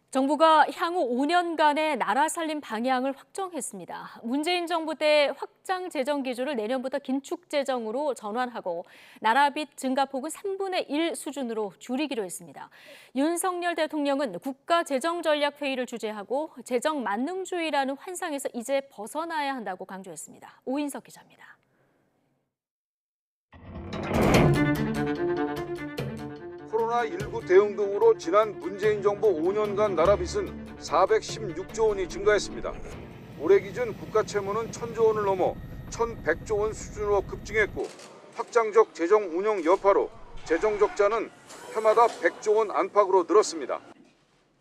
정부가 향후 5년간의 나라 살림 방향을 확정했습니다. 문재인 정부 때 확장 재정 기조를 내년부터 긴축 재정으로 전환하고 나라 빚 증가폭은 3분의 1 수준으로 줄이기로 했습니다. 윤석열 대통령은 국가재정전략회의를 주재하고 재정 만능주의라는 환상에서 이제 벗어나야 한다고 강조했습니다. 오인석 기자입니다. 코로나19 대응 등으로 지난 문재인 정부 5년간 나라 빚은 416조 원이 증가했습니다. 올해 기준 국가 채무는 1,000조 원을 넘어 1,100조 원 수준으로 급증했고 확장적 재정 운영 여파로 재정 적자는 해마다 100조 원 안팎으로 늘었습니다.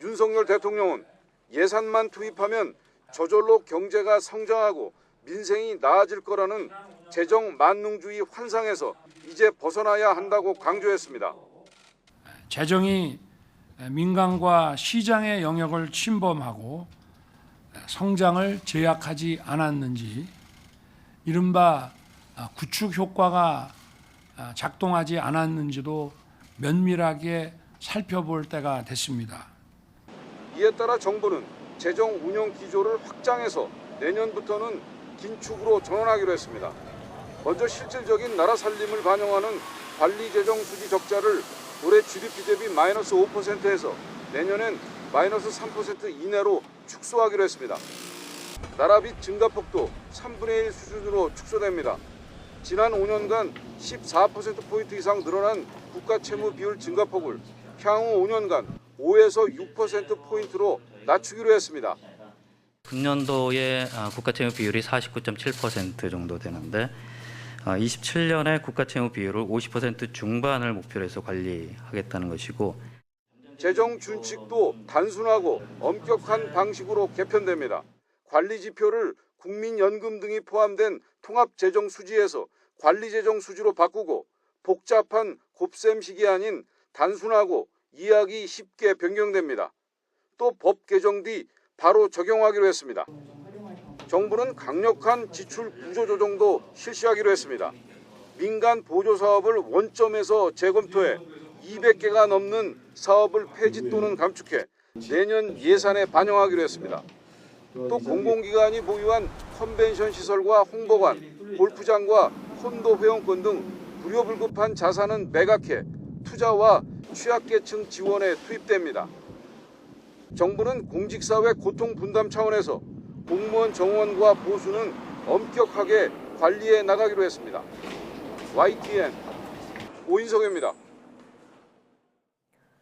윤석열 대통령은 예산만 투입하면 저절로 경제가 성장하고 민생이 나아질 거라는 재정 만능주의 환상에서 이제 벗어나야 한다고 강조했습니다. 재정이 민간과 시장의 영역을 침범하고 성장을 제약하지 않았는지, 이른바 구축 효과가 작동하지 않았는지도 면밀하게 살펴볼 때가 됐습니다. 이에 따라 정부는 재정 운영 기조를 확장해서 내년부터는 긴축으로 전환하기로 했습니다. 먼저 실질적인 나라 살림을 반영하는 관리 재정 수지 적자를 올해 GDP 대비 마이너스 5%에서 내년엔 마이너스 3% 이내로 축소하기로 했습니다. 나라 빚 증가폭도 3분의 1 수준으로 축소됩니다. 지난 5년간 14%포인트 이상 늘어난 국가 채무 비율 증가폭을 향후 5년간 5에서 6%포인트로 낮추기로 했습니다. 금년도에 국가 채무 비율이 49.7% 정도 되는데 27년에 국가 채무 비율을 50% 중반을 목표로 해서 관리하겠다는 것이고, 재정 준칙도 단순하고 엄격한 방식으로 개편됩니다. 관리 지표를 국민연금 등이 포함된 통합재정 수지에서 관리재정 수지로 바꾸고 복잡한 곱셈식이 아닌 단순하고 이해하기 쉽게 변경됩니다. 또 법 개정 뒤 바로 적용하기로 했습니다. 정부는 강력한 지출 구조 조정도 실시하기로 했습니다. 민간 보조 사업을 원점에서 재검토해 200개가 넘는 사업을 폐지 또는 감축해 내년 예산에 반영하기로 했습니다. 또 공공기관이 보유한 컨벤션 시설과 홍보관, 골프장과 콘도 회원권 등 불효불급한 자산은 매각해 투자와 취약계층 지원에 투입됩니다. 정부는 공직사회 고통 분담 차원에서 공무원 정원과 보수는 엄격하게 관리해 나가기로 했습니다. YTN 오인석입니다.